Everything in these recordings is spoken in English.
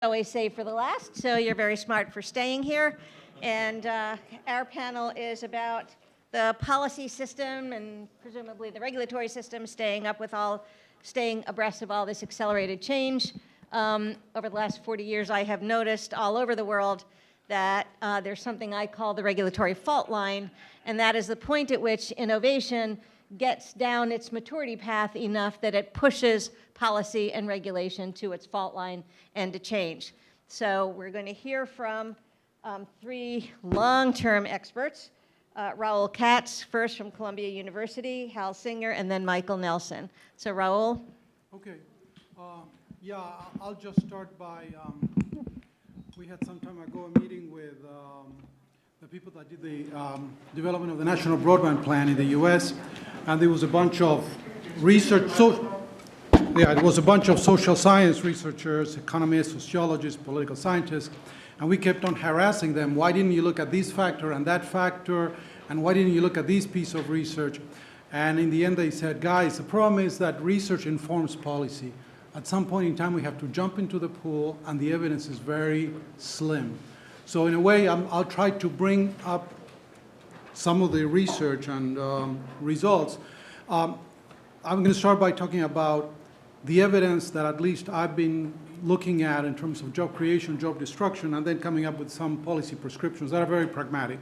Always save for the last, so you're very smart for staying here. And our panel is about the policy system and presumably the regulatory system staying abreast of all this accelerated change. Over the last 40 years, I have noticed all over the world that there's something I call the regulatory fault line, and that is the point at which innovation gets down its maturity path enough that it pushes policy and regulation to its fault line and to change. So we're going to hear from three long-term experts. Raul Katz, first from Columbia University, Hal Singer, and then Michael Nelson. So Raul? Okay. Yeah, I'll just start by, we had some time ago a meeting with the people that did the development of the National Broadband Plan in the US, and there was a bunch of research, it was a bunch of social science researchers, economists, sociologists, political scientists, and we kept on harassing them. Why didn't you look at this factor and that factor, and why didn't you look at this piece of research? And in the end they said, guys, the problem is that research informs policy. At some point in time we have to jump into the pool, and the evidence is very slim. So in a way, I'll try to bring up some of the research and results. I'm going to start by talking about the evidence that at least I've been looking at in terms of job creation, job destruction, and then coming up with some policy prescriptions that are very pragmatic.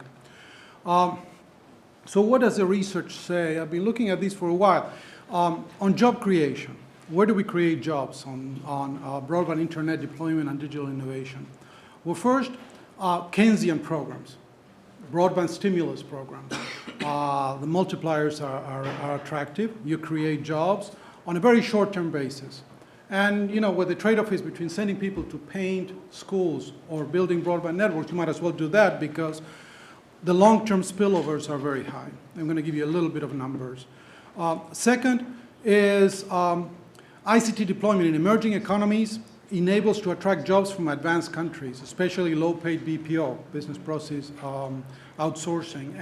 So what does the research say? I've been looking at this for a while. On job creation, where do we create jobs on broadband internet deployment and digital innovation? Well, first, Keynesian programs, broadband stimulus programs. The multipliers are attractive. You create jobs on a very short-term basis. And you know, where the trade-off is between sending people to paint schools or building broadband networks, you might as well do that because the long-term spillovers are very high. I'm going to give you a little bit of numbers. Second is ICT deployment in emerging economies enables to attract jobs from advanced countries, especially low-paid BPO, business process outsourcing.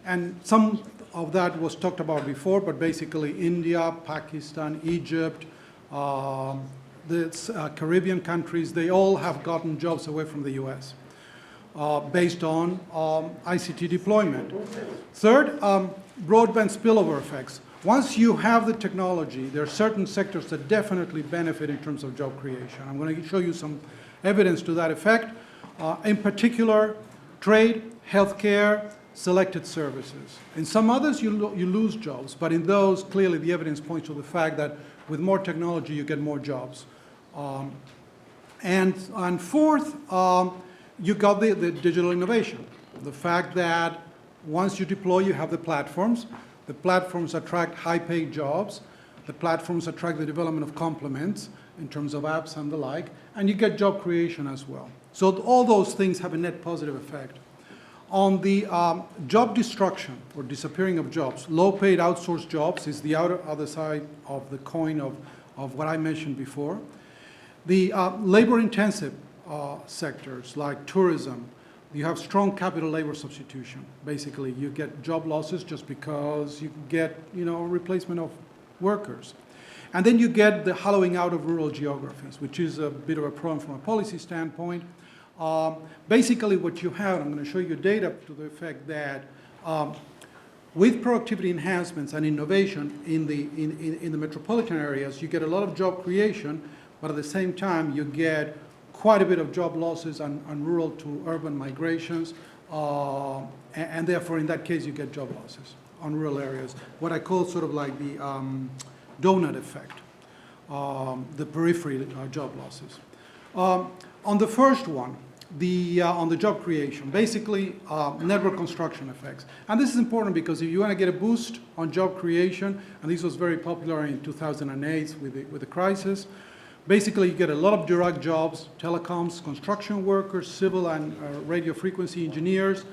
And some of that was talked about before, but basically India, Pakistan, Egypt, the Caribbean countries, they all have gotten jobs away from the US based on ICT deployment. Third, broadband spillover effects. Once you have the technology, there are certain sectors that definitely benefit in terms of job creation. I'm going to show you some evidence to that effect. In particular, trade, healthcare, selected services. In some others, you lose jobs, but in those, clearly the evidence points to the fact that with more technology, you get more jobs. And fourth, you got the digital innovation. The fact that once you deploy, you have the platforms. The platforms attract high-paid jobs. The platforms attract the development of complements in terms of apps and the like, and you get job creation as well. So all those things have a net positive effect. On the job destruction or disappearing of jobs, low-paid outsourced jobs is the other side of the coin of what I mentioned before. The labor-intensive sectors like tourism, you have strong capital labor substitution. Basically, you get job losses just because you get, replacement of workers. And then you get the hollowing out of rural geographies, which is a bit of a problem from a policy standpoint. Basically, what you have, I'm going to show you data to the effect that with productivity enhancements and innovation in the metropolitan areas, you get a lot of job creation, but at the same time, you get quite a bit of job losses on rural to urban migrations, and therefore, in that case, you get job losses on rural areas. What I call sort of like the donut effect, the periphery job losses. On the first one, on the job creation, basically network construction effects. And this is important because if you want to get a boost on job creation, and this was very popular in 2008 with the crisis, basically you get a lot of direct jobs, telecoms, construction workers, civil and radio frequency engineers,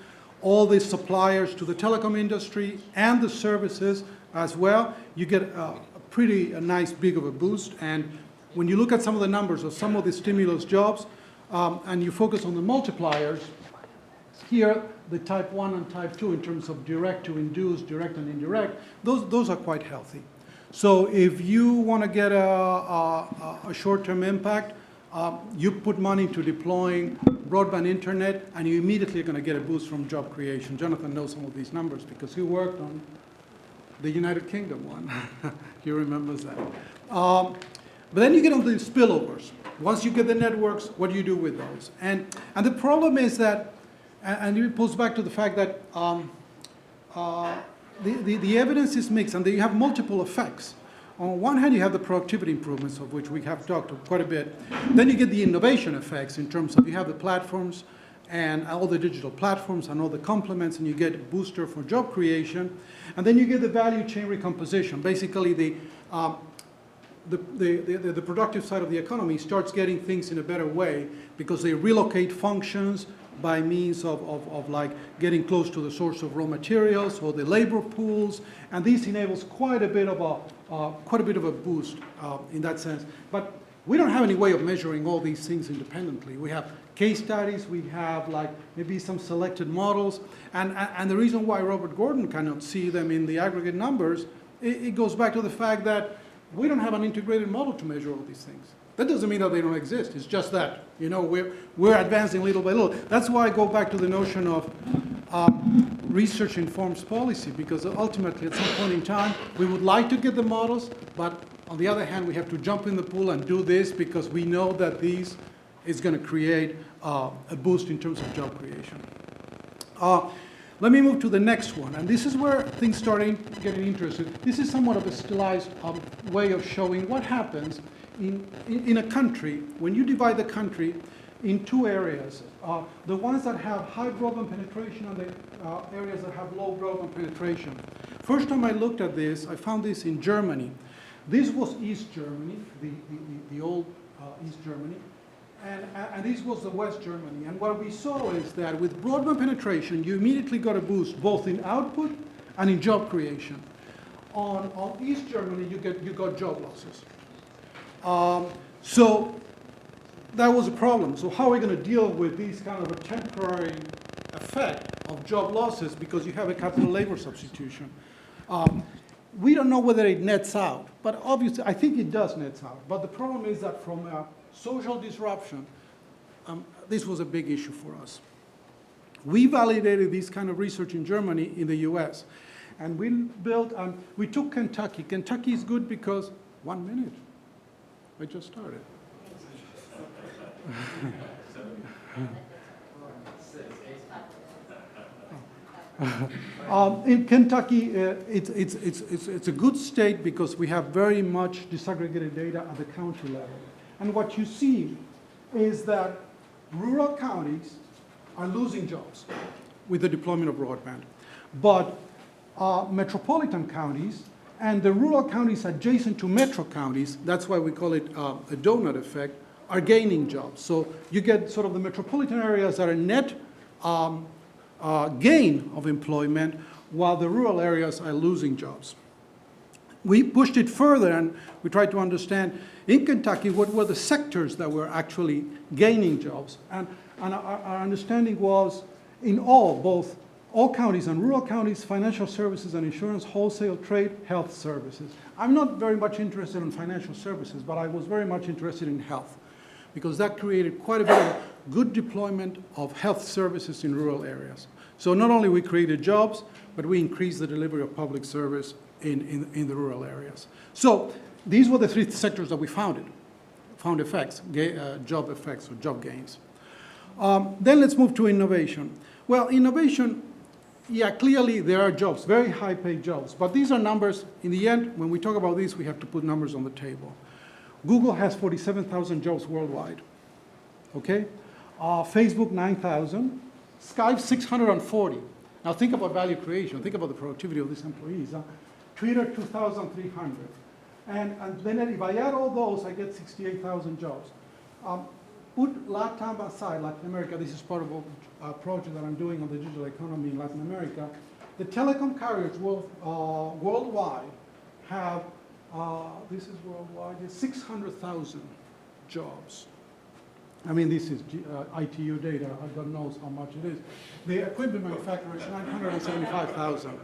all the suppliers to the telecom industry and the services as well. You get a nice big of a boost. And when you look at some of the numbers of some of the stimulus jobs, and you focus on the multipliers, here the type 1 and type 2 in terms of direct to induced, direct and indirect, those are quite healthy. So if you want to get a short-term impact, You put money to deploying broadband internet, and you immediately are going to get a boost from job creation. Jonathan knows some of these numbers because he worked on the United Kingdom one. He remembers that. But then you get on the spillovers. Once you get the networks, what do you do with those? And the problem is that, and it pulls back to the fact that the evidence is mixed, and you have multiple effects. On one hand, you have the productivity improvements, of which we have talked quite a bit. Then you get the innovation effects in terms of you have the platforms and all the digital platforms and all the complements, and you get a booster for job creation. And then you get the value chain recomposition. Basically, the productive side of the economy starts getting things in a better way because they relocate functions by means of like getting close to the source of raw materials or the labor pools, and this enables quite a bit of a boost in that sense. But we don't have any way of measuring all these things independently. We have case studies, we have like maybe some selected models, and the reason why Robert Gordon cannot see them in the aggregate numbers, it goes back to the fact that we don't have an integrated model to measure all these things. That doesn't mean that they don't exist. It's just that, you know, we're advancing little by little. That's why I go back to the notion of research informs policy, because ultimately at some point in time, we would like to get the models, but on the other hand, we have to jump in the pool and do this because we know that these is going to create a boost in terms of job creation. Let me move to the next one, and this is where things start getting interesting. This is somewhat of a stylized way of showing what happens in a country when you divide the country in two areas. The ones that have high broadband penetration and the areas that have low broadband penetration. First time I looked at this, I found this in Germany. This was East Germany, the old East Germany, and this was the West Germany. And what we saw is that with broadband penetration, you immediately got a boost both in output and in job creation. On East Germany, you got job losses. So that was a problem. So how are we going to deal with these kind of a temporary effect of job losses because you have a capital labor substitution? We don't know whether it nets out, but obviously I think it does net out. But the problem is that from a social disruption, this was a big issue for us. We validated this kind of research in Germany, in the US, and we took Kentucky. Kentucky is good because, 1 minute, I just started. In Kentucky, it's a good state because we have very much disaggregated data at the county level. And what you see is that rural counties are losing jobs with the deployment of broadband. But metropolitan counties and the rural counties adjacent to metro counties, that's why we call it a donut effect, are gaining jobs. So you get sort of the metropolitan areas that are net gain of employment, while the rural areas are losing jobs. We pushed it further and we tried to understand in Kentucky what were the sectors that were actually gaining jobs. And our understanding was in both counties and rural counties, financial services and insurance, wholesale trade, health services. I'm not very much interested in financial services, but I was very much interested in health, because that created quite a bit of good deployment of health services in rural areas. So not only we created jobs, but we increased the delivery of public service in the rural areas. So these were the three sectors that we found effects, job effects or job gains. Then let's move to innovation. Well, innovation, yeah, clearly there are jobs, very high-paid jobs, but these are numbers. In the end, when we talk about these, we have to put numbers on the table. Google has 47,000 jobs worldwide, okay? Facebook, 9,000. Skype, 640. Now think about value creation. Think about the productivity of these employees. Twitter, 2,300. And then if I add all those, I get 68,000 jobs. Put LATAM aside, Latin America, this is part of a project that I'm doing on the digital economy in Latin America. The telecom carriers worldwide have, this is worldwide, 600,000 jobs. I mean, this is ITU data. God knows how much it is. The equipment manufacturer is 975,000.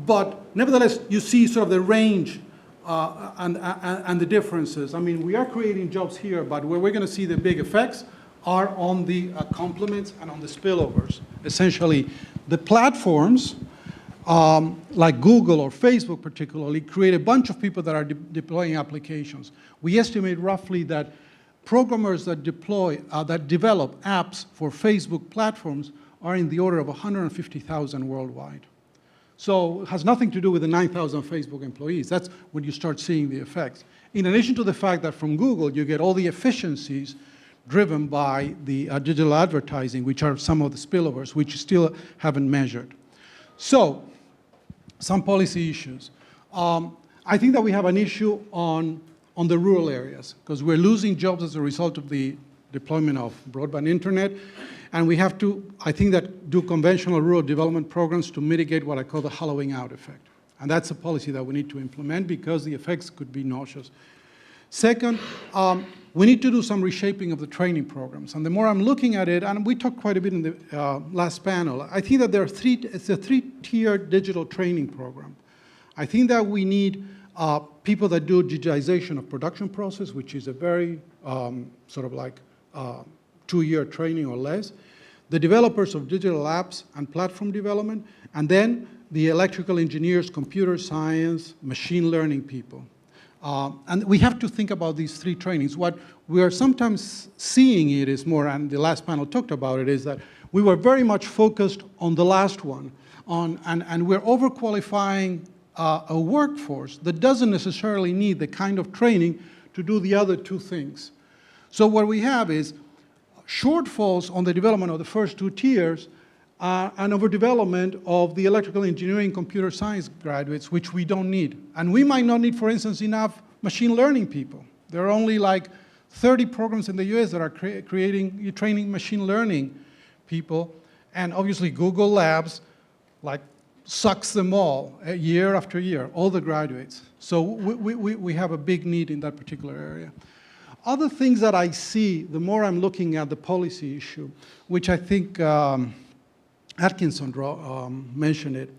But nevertheless, you see sort of the range and the differences. I mean, we are creating jobs here, but where we're going to see the big effects are on the complements and on the spillovers. Essentially, the platforms, like Google or Facebook particularly, create a bunch of people that are deploying applications. We estimate roughly that programmers that develop apps for Facebook platforms are in the order of 150,000 worldwide. So it has nothing to do with the 9,000 Facebook employees. That's when you start seeing the effects. In addition to the fact that from Google, you get all the efficiencies driven by the digital advertising, which are some of the spillovers, which still haven't measured. So, some policy issues. I think that we have an issue on the rural areas, because we're losing jobs as a result of the deployment of broadband internet. And we have to, I think, that do conventional rural development programs to mitigate what I call the hollowing out effect. And that's a policy that we need to implement because the effects could be nauseous. Second, we need to do some reshaping of the training programs. And the more I'm looking at it, and we talked quite a bit in the last panel, I think that it's a three-tiered digital training program. I think that we need people that do digitization of production process, which is a very sort of like 2-year training or less, the developers of digital apps and platform development, and then the electrical engineers, computer science, machine learning people. And we have to think about these three trainings. What we are sometimes seeing it is more, and the last panel talked about it, is that we were very much focused on the last one, and we're overqualifying a workforce that doesn't necessarily need the kind of training to do the other two things. So what we have is shortfalls on the development of the first two tiers and overdevelopment of the electrical engineering computer science graduates, which we don't need. And we might not need, for instance, enough machine learning people. There are only like 30 programs in the US that are training machine learning people. And obviously Google Labs like sucks them all year after year, all the graduates. So we have a big need in that particular area. Other things that I see, the more I'm looking at the policy issue, which I think Atkinson mentioned it,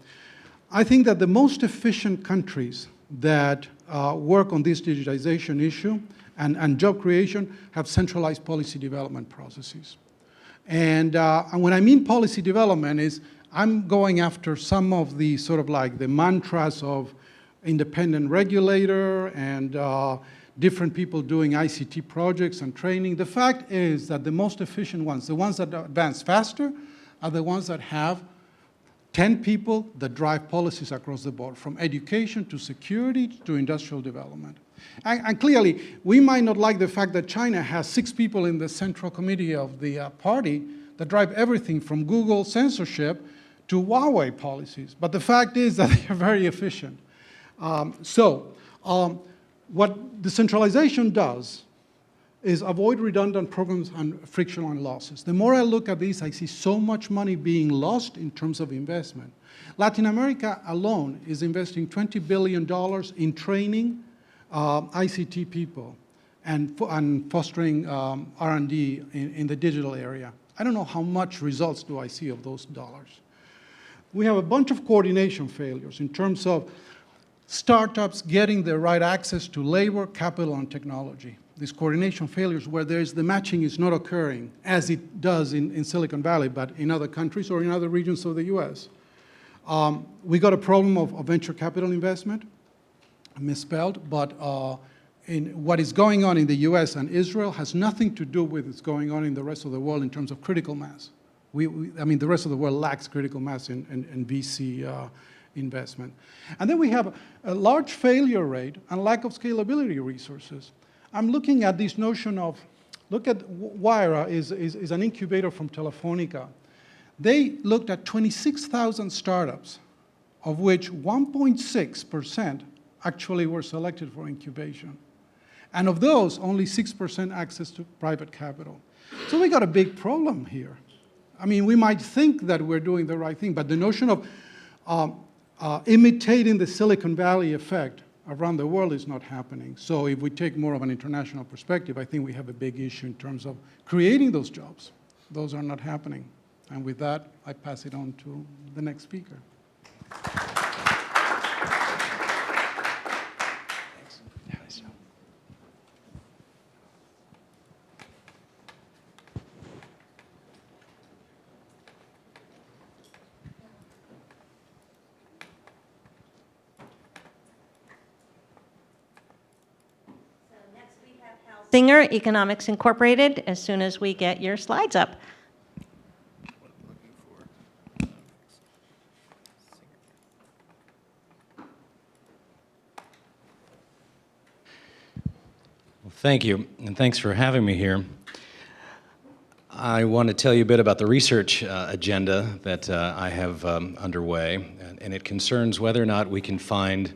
I think that the most efficient countries that work on this digitization issue and job creation have centralized policy development processes. And when I mean policy development is, I'm going after some of the sort of like the mantras of independent regulator and different people doing ICT projects and training. The fact is that the most efficient ones, the ones that advance faster, are the ones that have 10 people that drive policies across the board, from education to security to industrial development. And clearly, we might not like the fact that China has 6 people in the central committee of the party that drive everything from Google censorship to Huawei policies. But the fact is that they are very efficient. What decentralization does is avoid redundant programs and frictional losses. The more I look at this, I see so much money being lost in terms of investment. Latin America alone is investing $20 billion in training ICT people and fostering R&D in the digital area. I don't know how much results do I see of those dollars. We have a bunch of coordination failures in terms of startups getting the right access to labor, capital, and technology. These coordination failures where the matching is not occurring as it does in Silicon Valley, but in other countries or in other regions of the US. We got a problem of venture capital investment, misspelled, but what is going on in the US and Israel has nothing to do with what's going on in the rest of the world in terms of critical mass. I mean, the rest of the world lacks critical mass in VC investment. And then we have a large failure rate and lack of scalability resources. I'm looking at this notion of, look at Wyra is an incubator from Telefonica. They looked at 26,000 startups, of which 1.6% actually were selected for incubation. And of those, only 6% access to private capital. So we got a big problem here. I mean, we might think that we're doing the right thing, but the notion of imitating the Silicon Valley effect around the world is not happening. So if we take more of an international perspective, I think we have a big issue in terms of creating those jobs. Those are not happening. And with that, I pass it on to the next speaker. Singer Economics Incorporated as soon as we get your slides up. Thank you, and thanks for having me here. I want to tell you a bit about the research agenda that I have underway, and it concerns whether or not we can find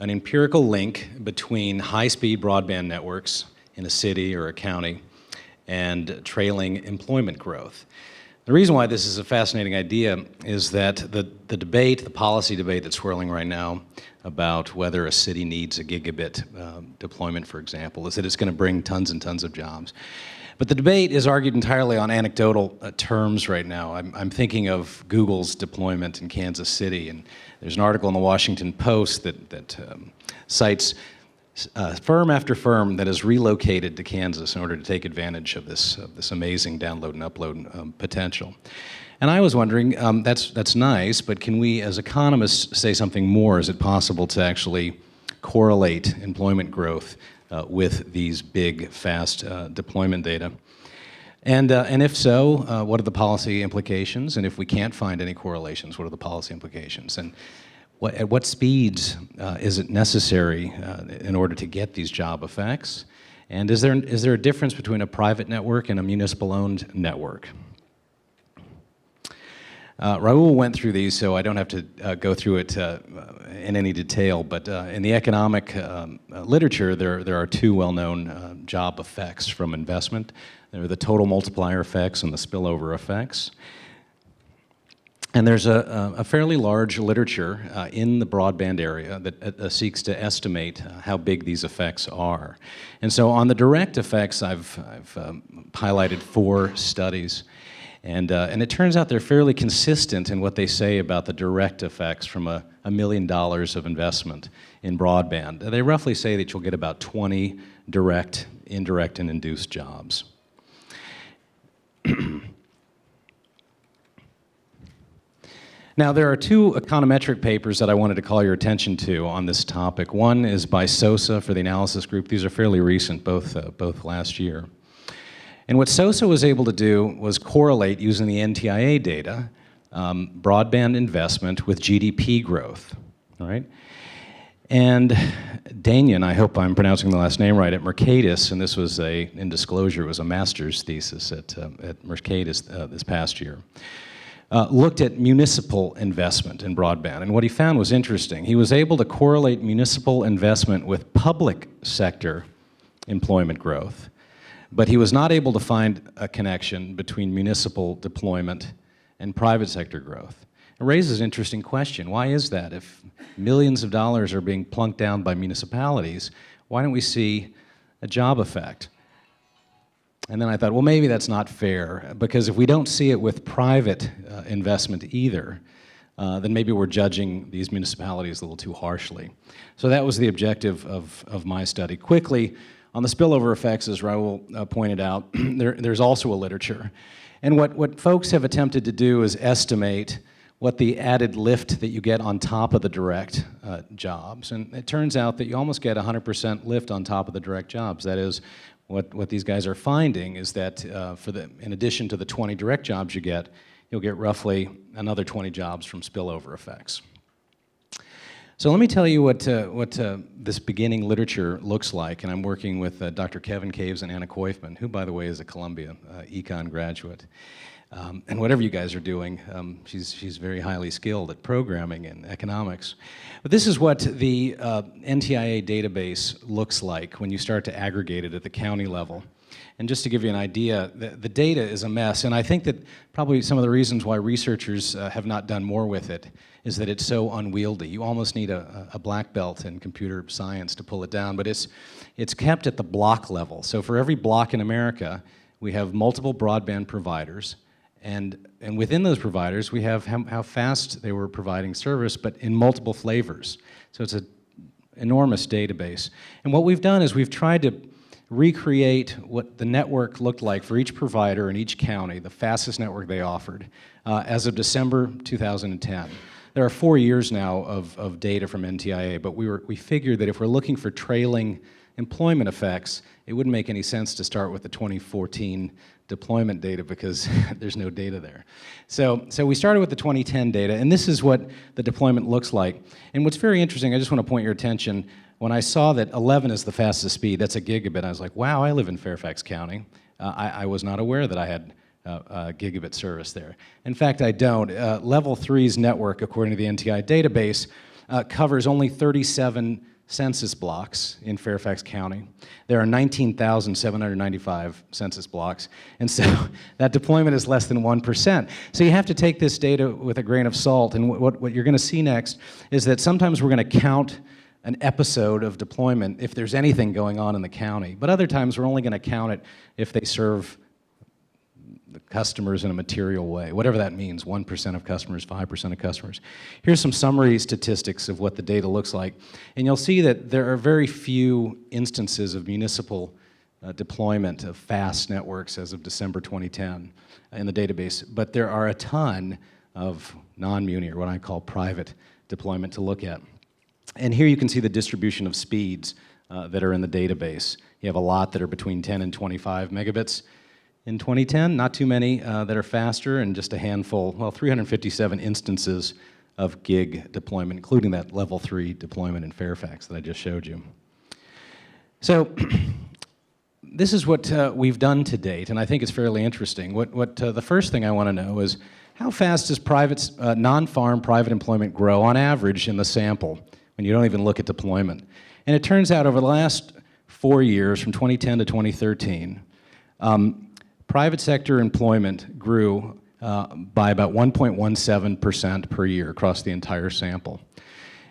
an empirical link between high-speed broadband networks in a city or a county and trailing employment growth. The reason why this is a fascinating idea is that the debate, the policy debate that's swirling right now about whether a city needs a gigabit deployment, for example, is that it's going to bring tons and tons of jobs. But the debate is argued entirely on anecdotal terms right now. I'm thinking of Google's deployment in Kansas City, and there's an article in the Washington Post that cites firm after firm that has relocated to Kansas in order to take advantage of this amazing download and upload potential. And I was wondering, that's nice, but can we as economists say something more? Is it possible to actually correlate employment growth with these big, fast deployment data? And if so, what are the policy implications? And if we can't find any correlations, what are the policy implications? And at what speeds is it necessary in order to get these job effects? And is there a difference between a private network and a municipal-owned network? Raul went through these, so I don't have to go through it in any detail, but in the economic literature, there are two well-known job effects from investment. There are the total multiplier effects and the spillover effects. And there's a fairly large literature in the broadband area that seeks to estimate how big these effects are. And so on the direct effects, I've highlighted 4 studies. And it turns out they're fairly consistent in what they say about the direct effects from $1 million of investment in broadband. They roughly say that you'll get about 20 direct, indirect, and induced jobs. Now, there are 2 econometric papers that I wanted to call your attention to on this topic. One is by Sosa for the analysis group. These are fairly recent, both last year. And what Sosa was able to do was correlate, using the NTIA data, broadband investment with GDP growth, all right? And Danian, I hope I'm pronouncing the last name right, at Mercatus, and this was in disclosure, it was a master's thesis at Mercatus this past year, looked at municipal investment in broadband. And what he found was interesting. He was able to correlate municipal investment with public sector employment growth, but he was not able to find a connection between municipal deployment and private sector growth. It raises an interesting question. Why is that? If millions of dollars are being plunked down by municipalities, why don't we see a job effect? And then I thought, well, maybe that's not fair, because if we don't see it with private investment either, then maybe we're judging these municipalities a little too harshly. So that was the objective of my study. Quickly, on the spillover effects, as Raul pointed out, there's also a literature. And what folks have attempted to do is estimate what the added lift that you get on top of the direct jobs. And it turns out that you almost get 100% lift on top of the direct jobs. That is, what these guys are finding is that in addition to the 20 direct jobs you get, you'll get roughly another 20 jobs from spillover effects. So let me tell you what this beginning literature looks like, and I'm working with Dr. Kevin Caves and Anna Koifman, who, by the way, is a Columbia econ graduate. And whatever you guys are doing, she's very highly skilled at programming and economics. But this is what the NTIA database looks like when you start to aggregate it at the county level. And just to give you an idea, the data is a mess, and I think that probably some of the reasons why researchers have not done more with it is that it's so unwieldy. You almost need a black belt in computer science to pull it down, but it's kept at the block level. So for every block in America, we have multiple broadband providers, and within those providers, we have how fast they were providing service, but in multiple flavors. So it's an enormous database. And what we've done is we've tried to recreate what the network looked like for each provider in each county, the fastest network they offered, as of December 2010. There are 4 years now of data from NTIA, but we figured that if we're looking for trailing employment effects, it wouldn't make any sense to start with the 2014 deployment data because there's no data there. So we started with the 2010 data, and this is what the deployment looks like. And what's very interesting, I just want to point your attention, when I saw that 11 is the fastest speed, that's a gigabit, I was like, wow, I live in Fairfax County. I was not aware that I had gigabit service there. In fact, I don't. Level 3's network, according to the NTI database, covers only 37 census blocks in Fairfax County. There are 19,795 census blocks, and so that deployment is less than 1%. So you have to take this data with a grain of salt, and what you're going to see next is that sometimes we're going to count an episode of deployment if there's anything going on in the county, but other times we're only going to count it if they serve the customers in a material way, whatever that means, 1% of customers, 5% of customers. Here's some summary statistics of what the data looks like. And you'll see that there are very few instances of municipal deployment of fast networks as of December 2010 in the database, but there are a ton of non-muni, or what I call private deployment, to look at. And here you can see the distribution of speeds that are in the database. You have a lot that are between 10 and 25 megabits. In 2010, not too many that are faster, and just a handful, well, 357 instances of gig deployment, including that level 3 deployment in Fairfax that I just showed you. So this is what we've done to date, and I think it's fairly interesting. The first thing I want to know is how fast does private, non-farm private employment grow on average in the sample when you don't even look at deployment? And it turns out over the last 4 years, from 2010 to 2013, private sector employment grew by about 1.17% per year across the entire sample.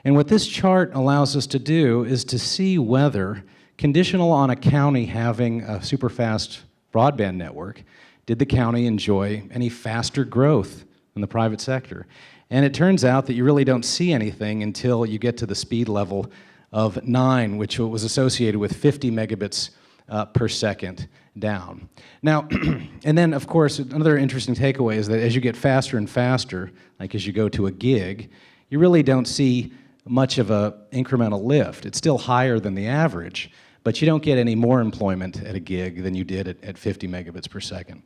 And what this chart allows us to do is to see whether, conditional on a county having a super fast broadband network, did the county enjoy any faster growth than the private sector? And it turns out that you really don't see anything until you get to the speed level of 9, which was associated with 50 megabits per second down. Now, and then of course, another interesting takeaway is that as you get faster and faster, like as you go to a gig, you really don't see much of a incremental lift. It's still higher than the average, but you don't get any more employment at a gig than you did at 50 megabits per second.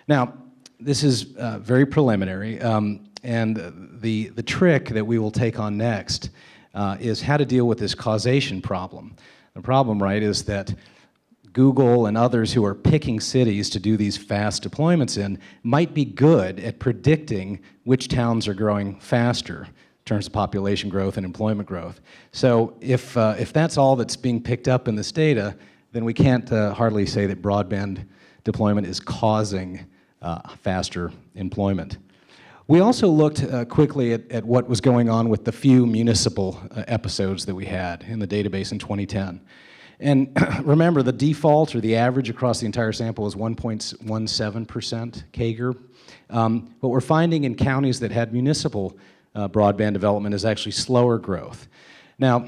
Now, this is very preliminary, and the trick that we will take on next is how to deal with this causation problem. The problem, right, is that Google and others who are picking cities to do these fast deployments in might be good at predicting which towns are growing faster in terms of population growth and employment growth. So if that's all that's being picked up in this data, then we can't hardly say that broadband deployment is causing faster employment. We also looked quickly at what was going on with the few municipal episodes that we had in the database in 2010. And remember, the default, or the average across the entire sample, is 1.17% CAGR. What we're finding in counties that had municipal broadband development is actually slower growth. Now,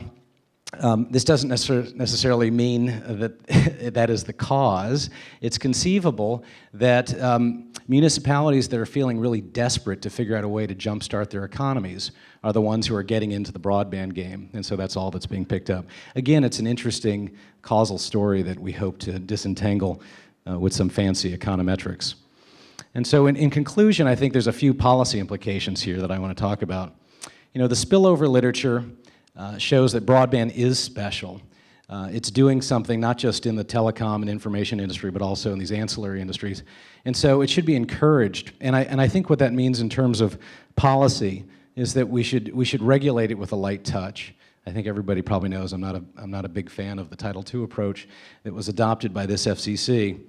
this doesn't necessarily mean that that is the cause. It's conceivable that municipalities that are feeling really desperate to figure out a way to jumpstart their economies are the ones who are getting into the broadband game, and so that's all that's being picked up. Again, it's an interesting causal story that we hope to disentangle with some fancy econometrics. And so in conclusion, I think there's a few policy implications here that I want to talk about. You know, the spillover literature shows that broadband is special. It's doing something not just in the telecom and information industry, but also in these ancillary industries. And so it should be encouraged. And I think what that means in terms of policy is that we should regulate it with a light touch. I think everybody probably knows I'm not a big fan of the Title II approach that was adopted by this FCC.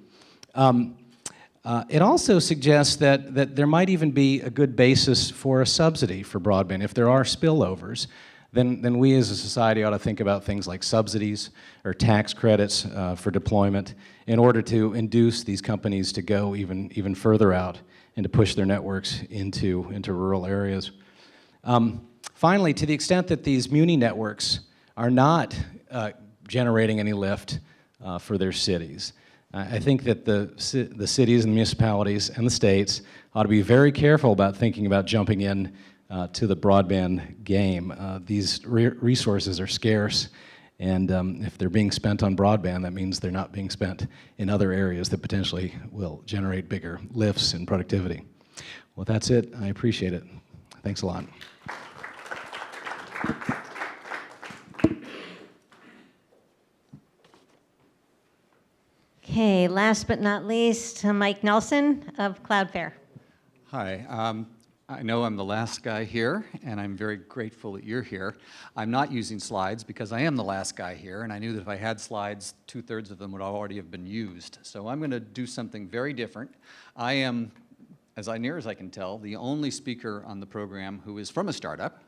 It also suggests that there might even be a good basis for a subsidy for broadband. If there are spillovers, then we as a society ought to think about things like subsidies or tax credits for deployment in order to induce these companies to go even further out and to push their networks into rural areas. Finally, to the extent that these muni networks are not generating any lift for their cities, I think that the cities and municipalities and the states ought to be very careful about thinking about jumping in to the broadband game. These resources are scarce, And if they're being spent on broadband, that means they're not being spent in other areas that potentially will generate bigger lifts in productivity. Well, that's it. I appreciate it. Thanks a lot. Okay, last but not least, Mike Nelson of CloudFlare. Hi. I know I'm the last guy here, and I'm very grateful that you're here. I'm not using slides because I am the last guy here, and I knew that if I had slides, 2/3 of them would already have been used. So I'm going to do something very different. I am, as near as I can tell, the only speaker on the program who is from a startup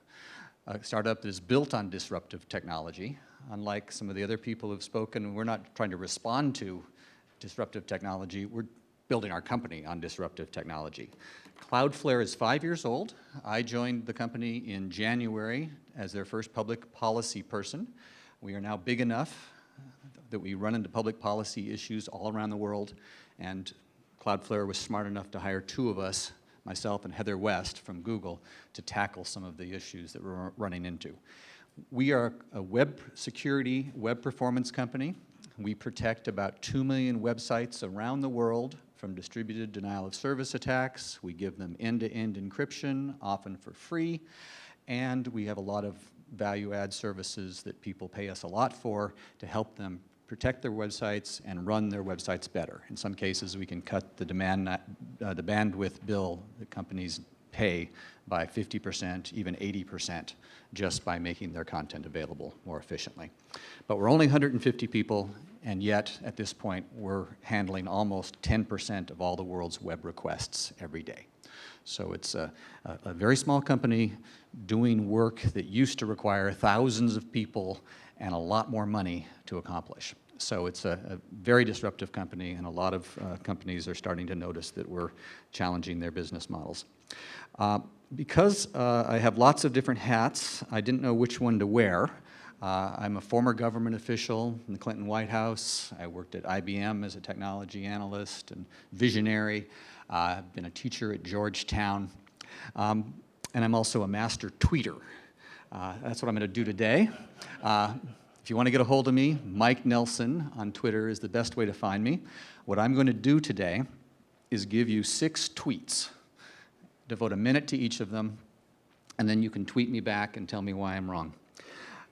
that is built on disruptive technology. Unlike some of the other people who've spoken, we're not trying to respond to disruptive technology. We're building our company on disruptive technology. CloudFlare is 5 years old. I joined the company in January as their first public policy person. We are now big enough that we run into public policy issues all around the world, and CloudFlare was smart enough to hire 2 of us, myself and Heather West from Google, to tackle some of the issues that we're running into. We are a web security, web performance company. We protect about 2 million websites around the world from distributed denial of service attacks. We give them end-to-end encryption, often for free, and we have a lot of value-add services that people pay us a lot for to help them protect their websites and run their websites better. In some cases, we can cut the bandwidth bill that companies pay by 50%, even 80%, just by making their content available more efficiently. But we're only 150 people, and yet, at this point, we're handling almost 10% of all the world's web requests every day. So it's a very small company doing work that used to require thousands of people and a lot more money to accomplish. So it's a very disruptive company, and a lot of companies are starting to notice that we're challenging their business models. Because I have lots of different hats, I didn't know which one to wear. I'm a former government official in the Clinton White House. I worked at IBM as a technology analyst and visionary. I've been a teacher at Georgetown. And I'm also a master tweeter. That's what I'm going to do today. If you want to get a hold of me, Mike Nelson on Twitter is the best way to find me. What I'm going to do today is give you 6 tweets. Devote a minute to each of them, and then you can tweet me back and tell me why I'm wrong.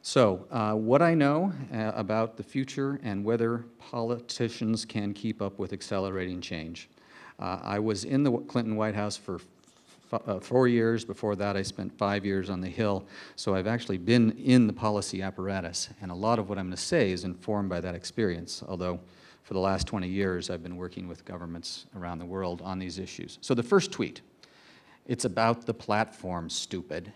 So, what I know about the future and whether politicians can keep up with accelerating change. I was in the Clinton White House for 4 years. Before that, I spent 5 years on the Hill. So I've actually been in the policy apparatus, and a lot of what I'm going to say is informed by that experience, although for the last 20 years, I've been working with governments around the world on these issues. So the first tweet, it's about the platform, stupid.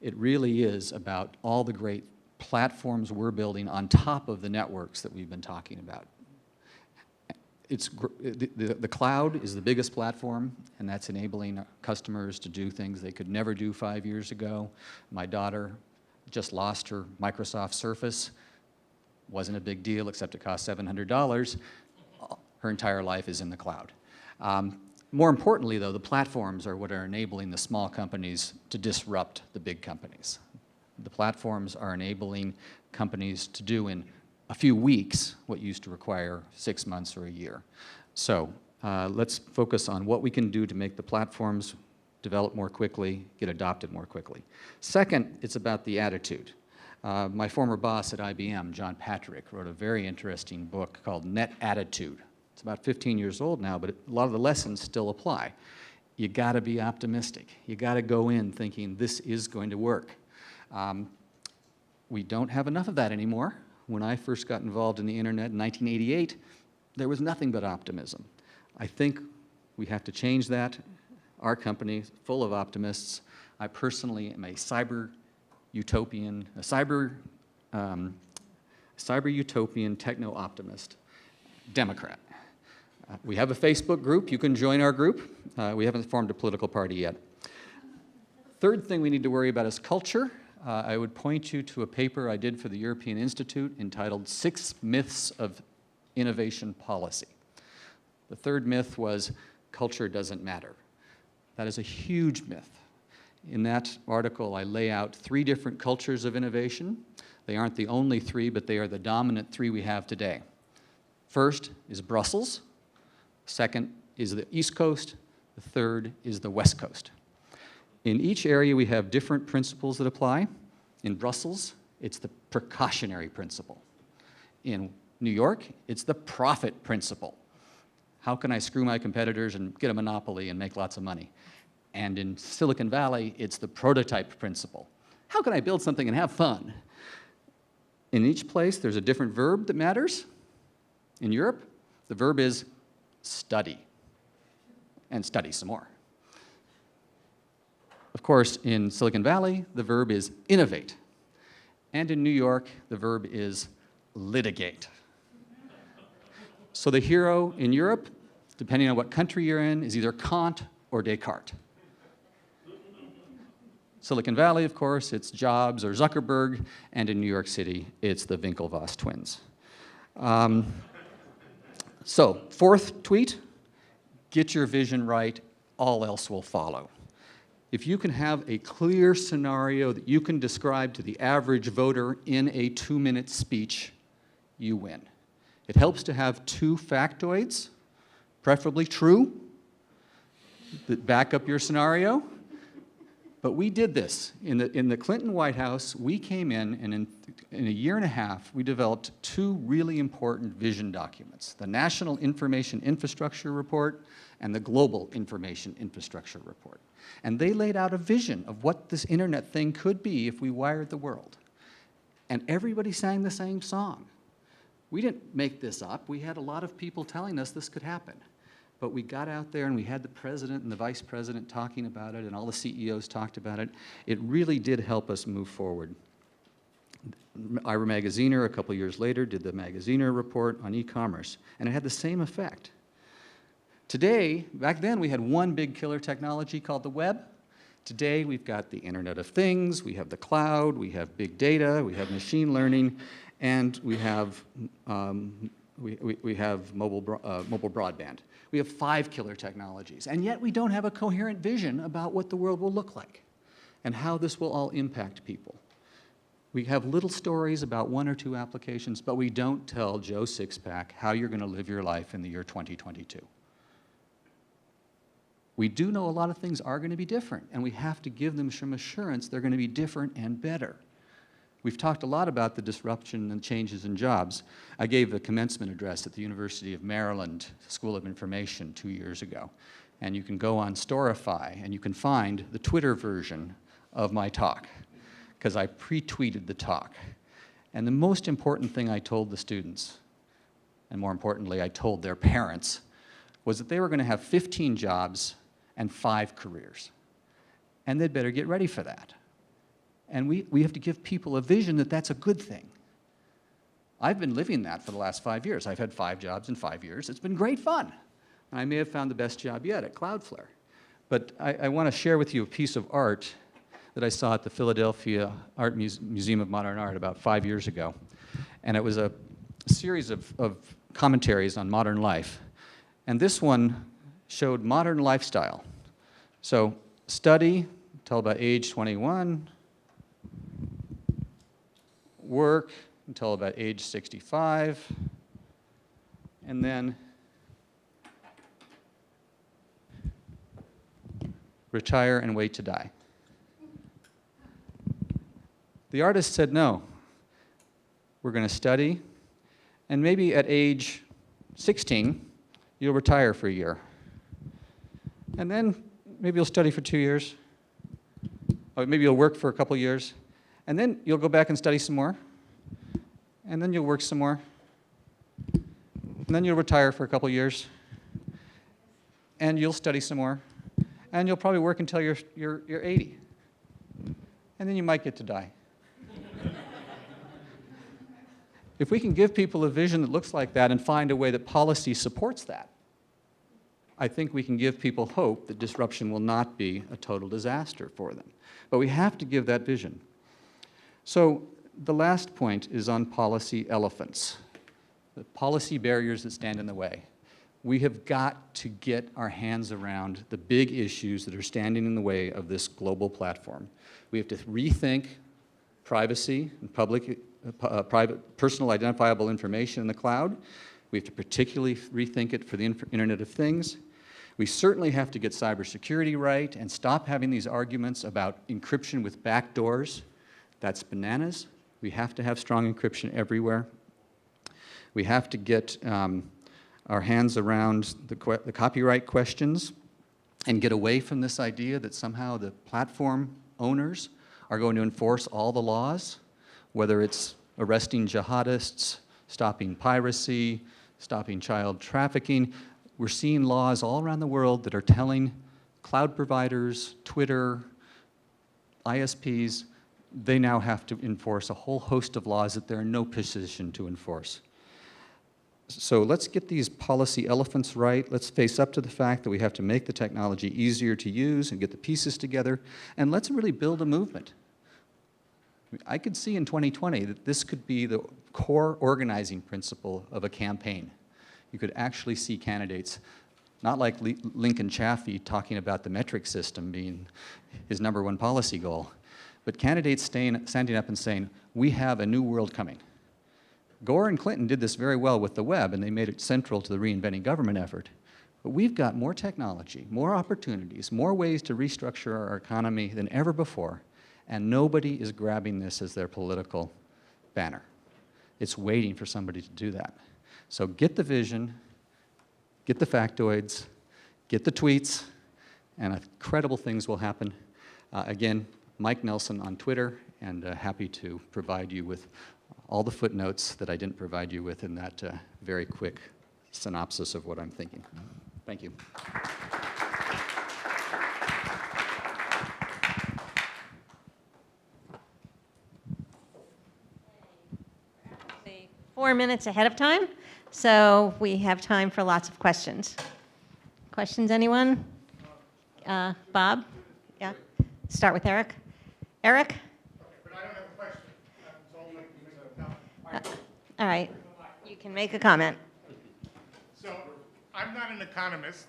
It really is about all the great platforms we're building on top of the networks that we've been talking about. The cloud is the biggest platform, and that's enabling customers to do things they could never do 5 years ago. My daughter just lost her Microsoft Surface. Wasn't a big deal, except it cost $700. Her entire life is in the cloud. More importantly, though, the platforms are what are enabling the small companies to disrupt the big companies. The platforms are enabling companies to do in a few weeks what used to require 6 months or a year. So let's focus on what we can do to make the platforms develop more quickly, get adopted more quickly. Second, it's about the attitude. My former boss at IBM, John Patrick, wrote a very interesting book called Net Attitude. It's about 15 years old now, but a lot of the lessons still apply. You got to be optimistic. You got to go in thinking this is going to work. We don't have enough of that anymore. When I first got involved in the internet in 1988, there was nothing but optimism. I think we have to change that. Our company is full of optimists. I personally am a cyber utopian techno-optimist, Democrat. We have a Facebook group. You can join our group. We haven't formed a political party yet. Third thing we need to worry about is culture. I would point you to a paper I did for the European Institute entitled 6 Myths of Innovation Policy. The third myth was culture doesn't matter. That is a huge myth. In that article, I lay out 3 different cultures of innovation. They aren't the only three, but they are the dominant three we have today. First is Brussels. Second is the East Coast. The third is the West Coast. In each area, we have different principles that apply. In Brussels, it's the precautionary principle. In New York, it's the profit principle. How can I screw my competitors and get a monopoly and make lots of money? And in Silicon Valley, it's the prototype principle. How can I build something and have fun? In each place, there's a different verb that matters. In Europe, the verb is study, and study some more. Of course, in Silicon Valley, the verb is innovate. And in New York, the verb is litigate. So the hero in Europe, depending on what country you're in, is either Kant or Descartes. Silicon Valley, of course, it's Jobs or Zuckerberg, and in New York City, it's the Winklevoss twins. So, fourth tweet, get your vision right, all else will follow. If you can have a clear scenario that you can describe to the average voter in a 2-minute speech, you win. It helps to have 2 factoids, preferably true, that back up your scenario. But we did this. In the Clinton White House, we came in, and in a year and a half, we developed 2 really important vision documents, the National Information Infrastructure Report and the Global Information Infrastructure Report. And they laid out a vision of what this internet thing could be if we wired the world. And everybody sang the same song. We didn't make this up. We had a lot of people telling us this could happen. But we got out there and we had the president and the vice president talking about it, and all the CEOs talked about it. It really did help us move forward. Ira Magaziner, a couple years later, did the Magaziner report on e-commerce, and it had the same effect. Today, back then, we had one big killer technology called the web. Today, we've got the Internet of Things, we have the cloud, we have big data, we have machine learning, and we have mobile broadband. We have 5 killer technologies, and yet we don't have a coherent vision about what the world will look like and how this will all impact people. We have little stories about 1 or 2 applications, but we don't tell Joe Sixpack how you're going to live your life in the year 2022. We do know a lot of things are going to be different, and we have to give them some assurance they're going to be different and better. We've talked a lot about the disruption and changes in jobs. I gave a commencement address at the University of Maryland School of Information 2 years ago. And you can go on Storify and you can find the Twitter version of my talk, because I pre-tweeted the talk. And the most important thing I told the students, and more importantly, I told their parents, was that they were going to have 15 jobs and 5 careers. And they'd better get ready for that. And we have to give people a vision that that's a good thing. I've been living that for the last 5 years. I've had 5 jobs in 5 years. It's been great fun. And I may have found the best job yet at CloudFlare. But I want to share with you a piece of art that I saw at the Philadelphia Museum of Modern Art about 5 years ago. And it was a series of commentaries on modern life. And this one showed modern lifestyle. So study until about age 21, work until about age 65, and then retire and wait to die. The artist said, no, we're going to study, and maybe at age 16, you'll retire for a year. And then maybe you'll study for 2 years, or maybe you'll work for a couple years, and then you'll go back and study some more, and then you'll work some more, and then you'll retire for a couple years, and you'll study some more, and you'll probably work until you're 80, and then you might get to die. If we can give people a vision that looks like that and find a way that policy supports that, I think we can give people hope that disruption will not be a total disaster for them. But we have to give that vision. So the last point is on policy elephants, the policy barriers that stand in the way. We have got to get our hands around the big issues that are standing in the way of this global platform. We have to rethink privacy and public private, personal identifiable information in the cloud. We have to particularly rethink it for the Internet of Things. We certainly have to get cybersecurity right and stop having these arguments about encryption with backdoors. That's bananas. We have to have strong encryption everywhere. We have to get our hands around the copyright questions and get away from this idea that somehow the platform owners are going to enforce all the laws, whether it's arresting jihadists, stopping piracy, stopping child trafficking. We're seeing laws all around the world that are telling cloud providers, Twitter, ISPs, they now have to enforce a whole host of laws that they're in no position to enforce. So let's get these policy elephants right. Let's face up to the fact that we have to make the technology easier to use and get the pieces together, and let's really build a movement. I could see in 2020 that this could be the core organizing principle of a campaign. You could actually see candidates, not like Lincoln Chaffee talking about the metric system being his #1 policy goal, but candidates standing up and saying, we have a new world coming. Gore and Clinton did this very well with the web, and they made it central to the reinventing government effort. But we've got more technology, more opportunities, more ways to restructure our economy than ever before, and nobody is grabbing this as their political banner. It's waiting for somebody to do that. So get the vision, get the factoids, get the tweets, and incredible things will happen. Again, Mike Nelson on Twitter, and happy to provide you with all the footnotes that I didn't provide you with in that very quick synopsis of what I'm thinking. Thank you. 4 minutes ahead of time, so we have time for lots of questions. Questions, anyone? Bob? Yeah? Start with Eric. Eric? But I don't have a question. I'm only making a comment. All right. You can make a comment. So I'm not an economist,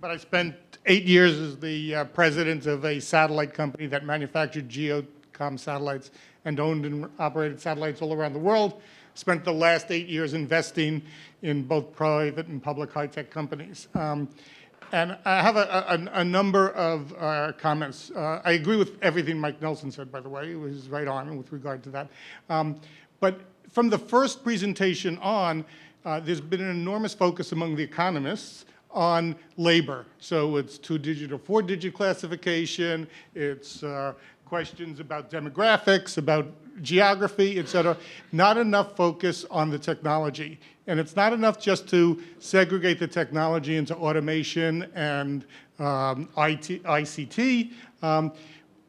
but I spent 8 years as the president of a satellite company that manufactured geocom satellites and owned and operated satellites all around the world. Spent the last 8 years investing in both private and public high-tech companies. And I have a number of comments. I agree with everything Mike Nelson said, by the way. He was right on with regard to that. But from the first presentation on, there's been an enormous focus among the economists on labor. So it's 2-digit or 4-digit classification. It's questions about demographics, about geography, et cetera. Not enough focus on the technology. And it's not enough just to segregate the technology into automation and ICT.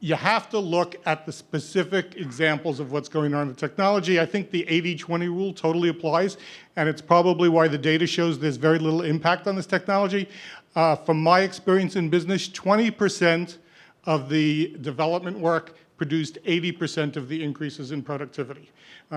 You have to look at the specific examples of what's going on in the technology. I think the 80-20 rule totally applies, and it's probably why the data shows there's very little impact on this technology. From my experience in business, 20% of the development work produced 80% of the increases in productivity.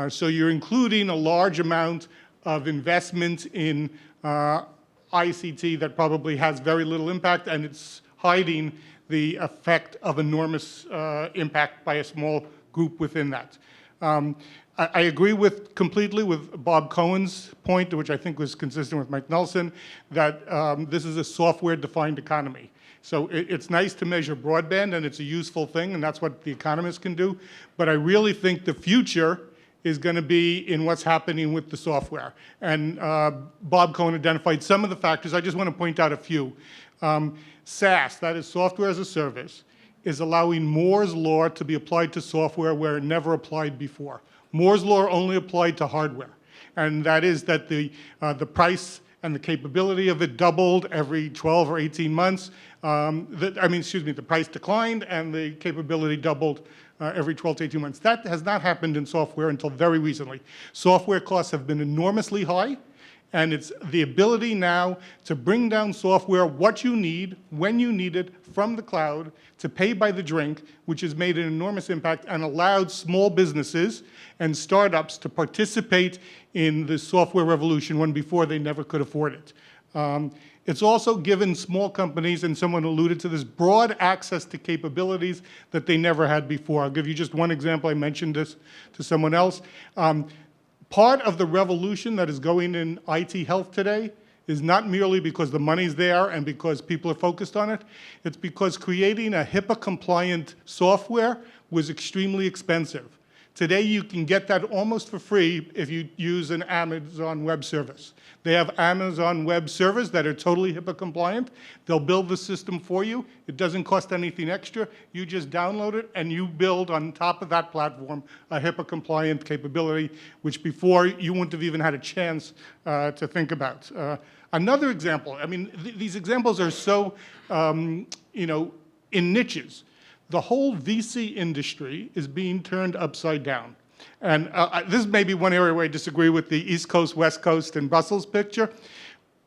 So you're including a large amount of investment in ICT that probably has very little impact, and it's hiding the effect of enormous impact by a small group within that. I agree completely with Bob Cohen's point, which I think was consistent with Mike Nelson, that this is a software-defined economy. So it's nice to measure broadband, and it's a useful thing, and that's what the economists can do. But I really think the future is going to be in what's happening with the software. And Bob Cohen identified some of the factors. I just want to point out a few. SaaS, that is software as a service, is allowing Moore's law to be applied to software where it never applied before. Moore's law only applied to hardware. And that is that the price and the capability of it doubled every 12 or 18 months. The price declined and the capability doubled every 12 to 18 months. That has not happened in software until very recently. Software costs have been enormously high, and it's the ability now to bring down software, what you need, when you need it, from the cloud, to pay by the drink, which has made an enormous impact and allowed small businesses and startups to participate in the software revolution when before they never could afford it. It's also given small companies, and someone alluded to this, broad access to capabilities that they never had before. I'll give you just one example. I mentioned this to someone else. Part of the revolution that is going in IT health today is not merely because the money's there and because people are focused on it. It's because creating a HIPAA-compliant software was extremely expensive. Today, you can get that almost for free if you use an Amazon Web Service. They have Amazon Web Servers that are totally HIPAA compliant. They'll build the system for you. It doesn't cost anything extra. You just download it, and you build on top of that platform a HIPAA compliant capability, which before you wouldn't have even had a chance to think about. Another example, I mean, these examples are so, you know, in niches. The whole VC industry is being turned upside down. And this may be one area where I disagree with the East Coast, West Coast, and Brussels picture.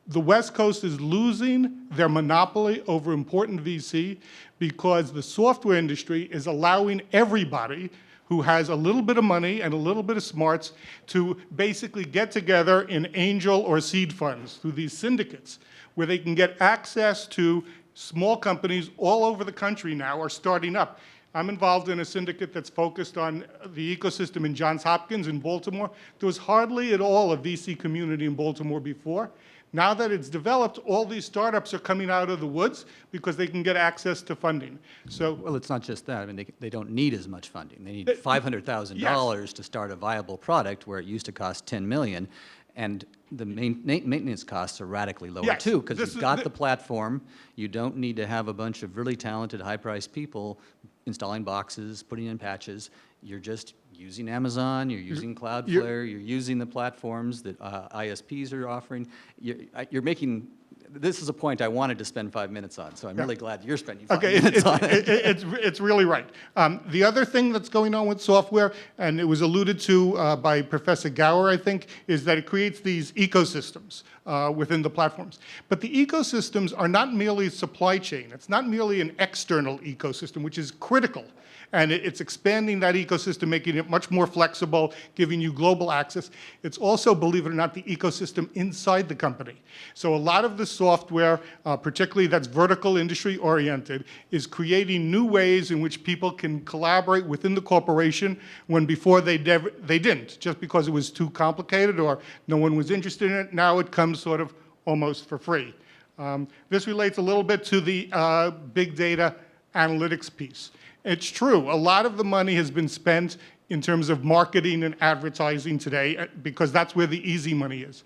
The West Coast is losing their monopoly over important VC because the software industry is allowing everybody who has a little bit of money and a little bit of smarts to basically get together in angel or seed funds through these syndicates where they can get access to small companies all over the country now are starting up. I'm involved in a syndicate that's focused on the ecosystem in Johns Hopkins in Baltimore. There was hardly at all a VC community in Baltimore before. Now that it's developed, all these startups are coming out of the woods because they can get access to funding. So, Well, it's not just that. I mean, they don't need as much funding. They need $500,000 to start a viable product where it used to cost $10 million. And the maintenance costs are radically lower Yes, too, because this you've is got the platform. You don't need to have a bunch of really talented, high-priced people installing boxes, putting in patches. You're just using Amazon, you're using CloudFlare, you're using the platforms that ISPs are offering. You're making, this is a point I wanted to spend 5 minutes on, so I'm really glad you're spending 5 minutes on it. It's really right. The other thing that's going on with software, and it was alluded to by Professor Gower, I think, is that it creates these ecosystems within the platforms. But the ecosystems are not merely supply chain. It's not merely an external ecosystem, which is critical. And it's expanding that ecosystem, making it much more flexible, giving you global access. It's also, believe it or not, the ecosystem inside the company. So a lot of the software, particularly that's vertical industry oriented, is creating new ways in which people can collaborate within the corporation when before they didn't, just because it was too complicated or no one was interested in it. Now it comes sort of almost for free. This relates a little bit to the big data analytics piece. It's true, a lot of the money has been spent in terms of marketing and advertising today because that's where the easy money is.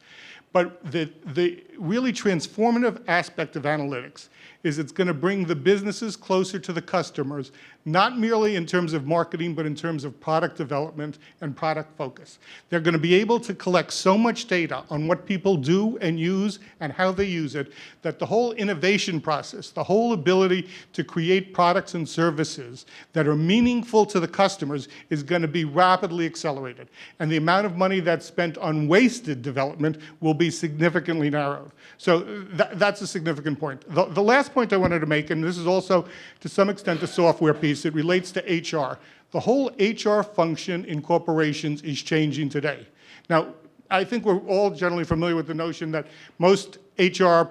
But the really transformative aspect of analytics is it's going to bring the businesses closer to the customers, not merely in terms of marketing, but in terms of product development and product focus. They're going to be able to collect so much data on what people do and use and how they use it, that the whole innovation process, the whole ability to create products and services that are meaningful to the customers is going to be rapidly accelerated. And the amount of money that's spent on wasted development will be significantly narrowed. So that's a significant point. The last point I wanted to make, and this is also to some extent a software piece, it relates to HR. The whole HR function in corporations is changing today. Now, I think we're all generally familiar with the notion that most HR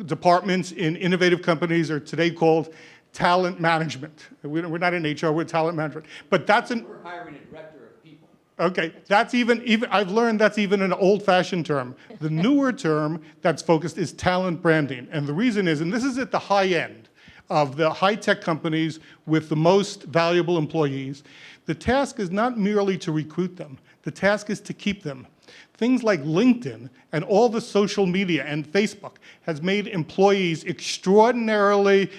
departments in innovative companies are today called talent management. We're not in HR, we're talent management. But that's an... We're hiring a director of people. Okay, that's even I've learned that's even an old-fashioned term. The newer term that's focused is talent branding. And the reason is, and this is at the high end of the high-tech companies with the most valuable employees, the task is not merely to recruit them. The task is to keep them. Things like LinkedIn and all the social media and Facebook has made employees extraordinarily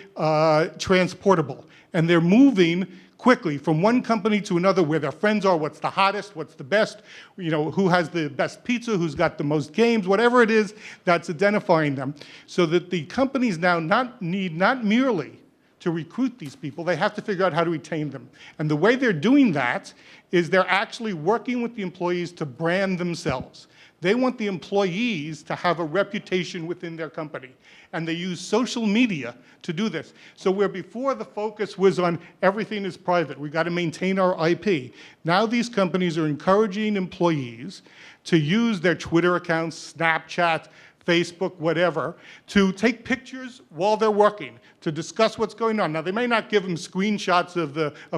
transportable. And they're moving quickly from one company to another where their friends are, what's the hottest, what's the best, you know, who has the best pizza, who's got the most games, whatever it is that's identifying them. So that the companies now need not merely to recruit these people, they have to figure out how to retain them. And the way they're doing that is they're actually working with the employees to brand themselves. They want the employees to have a reputation within their company. And they use social media to do this. So where before the focus was on everything is private, we got to maintain our IP, now these companies are encouraging employees to use their Twitter accounts, Snapchat, Facebook, whatever, to take pictures while they're working, to discuss what's going on. Now, they may not give them screenshots of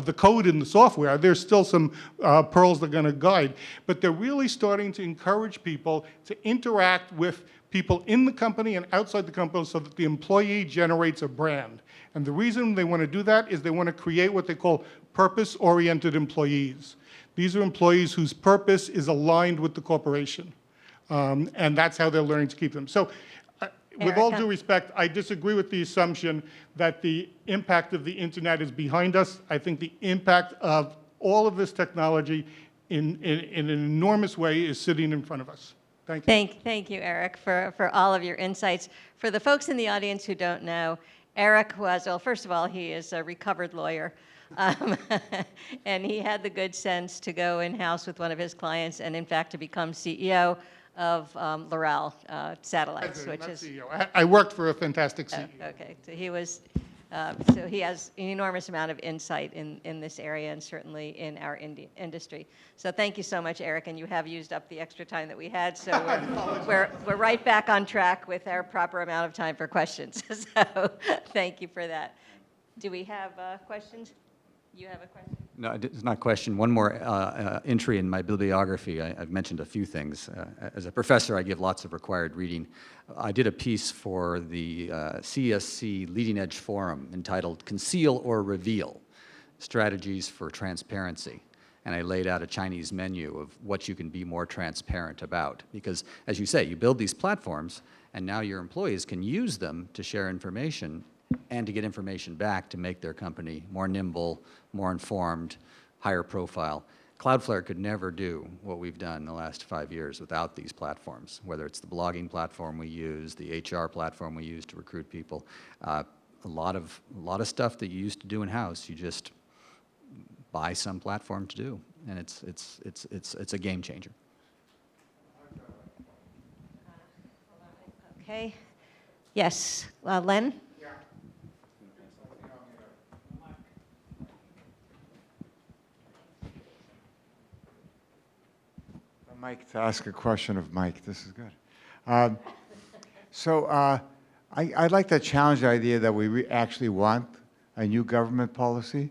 the code in the software. There's still some pearls they're going to guide. But they're really starting to encourage people to interact with people in the company and outside the company so that the employee generates a brand. And the reason they want to do that is they want to create what they call purpose-oriented employees. These are employees whose purpose is aligned with the corporation. And that's how they're learning to keep them. So with all due respect, I disagree with the assumption that the impact of the internet is behind us. I think the impact of all of this technology in an enormous way is sitting in front of us. Thank you. Thank you, Eric, for all of your insights. For the folks in the audience who don't know, Eric was, well, first of all, he is a recovered lawyer. And he had the good sense to go in-house with one of his clients and, in fact, to become CEO of Raul Satellites, which is... CEO. I worked for a fantastic CEO. Okay, so he was, so he has an enormous amount of insight in this area and certainly in our industry. So thank you so much, Eric, and you have used up the extra time that we had, so we're right back on track with our proper amount of time for questions. So thank you for that. Do we have questions? You have a question? No, it's not a question. One more entry in my bibliography. I've mentioned a few things. As a professor, I give lots of required reading. I did a piece for the CSC Leading Edge Forum entitled Conceal or Reveal, Strategies for Transparency. And I laid out a Chinese menu of what you can be more transparent about. Because, as you say, you build these platforms, and now your employees can use them to share information and to get information back to make their company more nimble, more informed, higher profile. CloudFlare could never do what we've done in the last 5 years without these platforms, whether it's the blogging platform we use, the HR platform we use to recruit people. A lot of stuff that you used to do in-house, you just buy some platform to do, and it's a game changer. Okay. Yes, Len? Mike, to ask a question of Mike. This is good. I'd like to challenge the idea that we actually want a new government policy.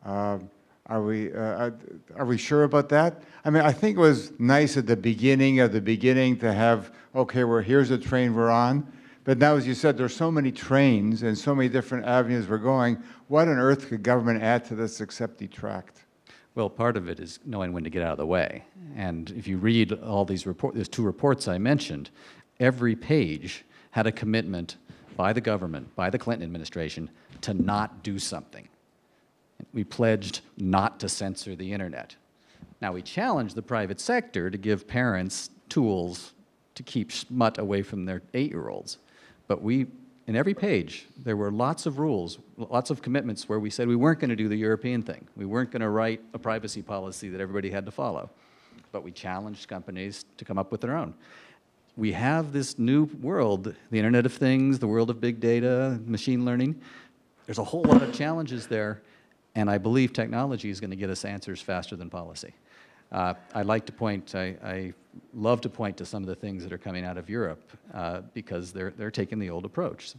Are we sure about that? I mean, I think it was nice at the beginning to have, okay, well, here's the train we're on. But now, as you said, there's so many trains and so many different avenues we're going. What on earth could government add to this except detract? Well, part of it is knowing when to get out of the way. And if you read all these reports, there's 2 reports I mentioned, every page had a commitment by the government, by the Clinton administration, to not do something. We pledged not to censor the internet. Now, we challenged the private sector to give parents tools to keep smut away from their 8-year-olds. But in every page, there were lots of rules, lots of commitments where we said we weren't going to do the European thing. We weren't going to write a privacy policy that everybody had to follow. But we challenged companies to come up with their own. We have this new world, the Internet of Things, the world of big data, machine learning. There's a whole lot of challenges there, and I believe technology is going to get us answers faster than policy. I love to point to some of the things that are coming out of Europe because they're taking the old approach.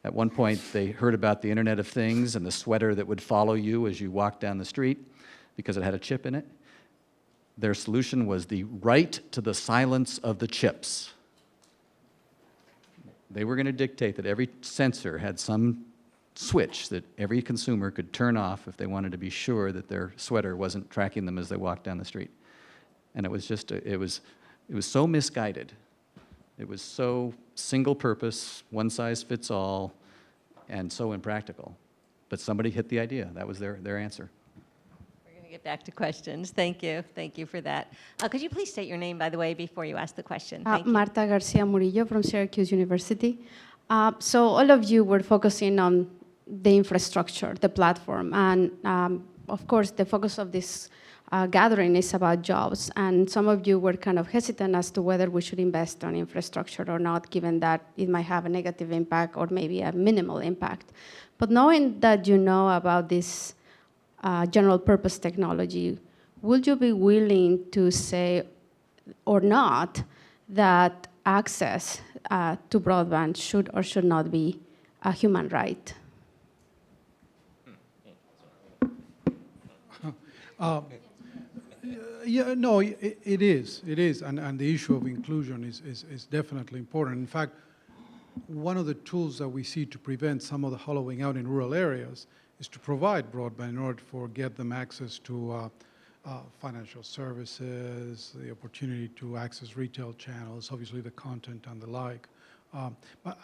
At one point, they heard about the Internet of Things and the sweater that would follow you as you walked down the street because it had a chip in it. Their solution was the right to the silence of the chips. They were going to dictate that every sensor had some switch that every consumer could turn off if they wanted to be sure that their sweater wasn't tracking them as they walked down the street. And it was just, it was so misguided. It was so single purpose, one size fits all, and so impractical. But somebody hit the idea. That was their answer. We're going to get back to questions. Thank you. Thank you for that. Could you please state your name, by the way, before you ask the question? Thank you. Marta Garcia Murillo from Syracuse University. So all of you were focusing on the infrastructure, the platform, and of course the focus of this gathering is about jobs, and some of you were kind of hesitant as to whether we should invest on infrastructure or not, given that it might have a negative impact or maybe a minimal impact. But knowing that you know about this general purpose technology, would you be willing to say or not that access to broadband should or should not be a human right. Yeah, no, it is, and the issue of inclusion is definitely important. In fact, one of the tools that we see to prevent some of the hollowing out in rural areas is to provide broadband in order to get them access to financial services, the opportunity to access retail channels, obviously the content and the like. But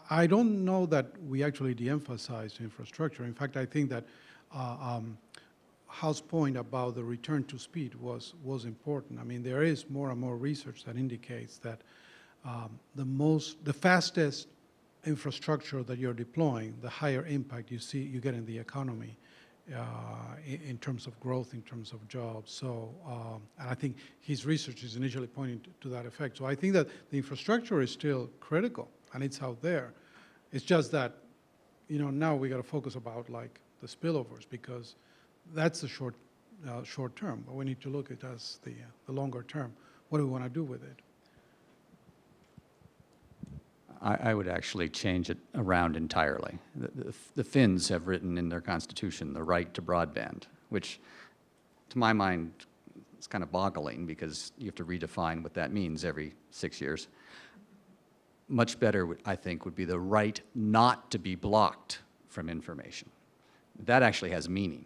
I don't know that we actually de-emphasize infrastructure. In fact, I think that Hal's point about the return to speed was important. I mean, there is more and more research that indicates that the fastest infrastructure that you're deploying, the higher impact you get in the economy in terms of growth, in terms of jobs. So, and I think his research is initially pointing to that effect. So I think that the infrastructure is still critical, and it's out there. It's just that, now we got to focus about like the spillovers, because that's the short term, but we need to look at it as the longer term. What do we want to do with it? I would actually change it around entirely. The Finns have written in their constitution the right to broadband, which to my mind is kind of boggling because you have to redefine what that means every 6 years. Much better, I think, would be the right not to be blocked from information. That actually has meaning.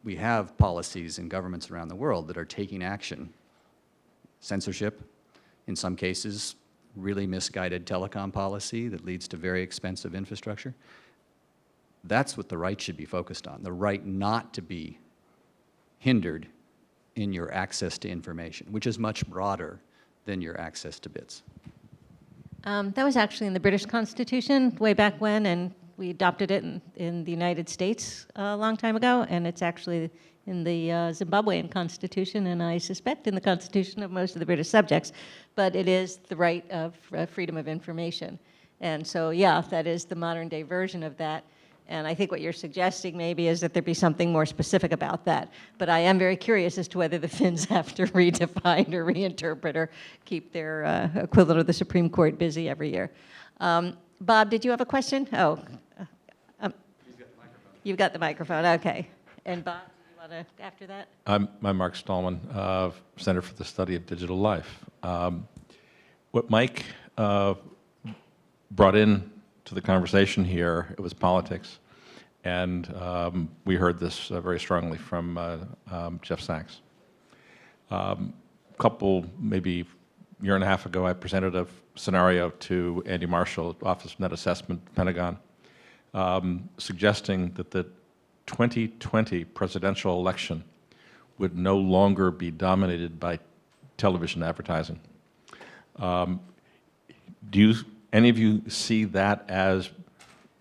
We have policies in governments around the world that are taking action. Censorship, in some cases, really misguided telecom policy that leads to very expensive infrastructure. That's what the right should be focused on, the right not to be hindered in your access to information, which is much broader than your access to bits. That was actually in the British Constitution way back when, and we adopted it in the United States a long time ago, and it's actually in the Zimbabwean Constitution, and I suspect in the Constitution of most of the British subjects, but it is the right of freedom of information. And so, yeah, that is the modern day version of that. And I think what you're suggesting maybe is that there be something more specific about that. But I am very curious as to whether the Finns have to redefine or reinterpret or keep their equivalent of the Supreme Court busy every year. Bob, did you have a question? Oh, you've got the microphone, okay. And Bob, do you want to, after that? I'm Mark Stallman, Center for the Study of Digital Life. What Mike brought in to the conversation here, it was politics. And we heard this very strongly from Jeff Sachs. Maybe year and a half ago, I presented a scenario to Andy Marshall, Office of Net Assessment, Pentagon, suggesting that the 2020 presidential election would no longer be dominated by television advertising. Do any of you see that as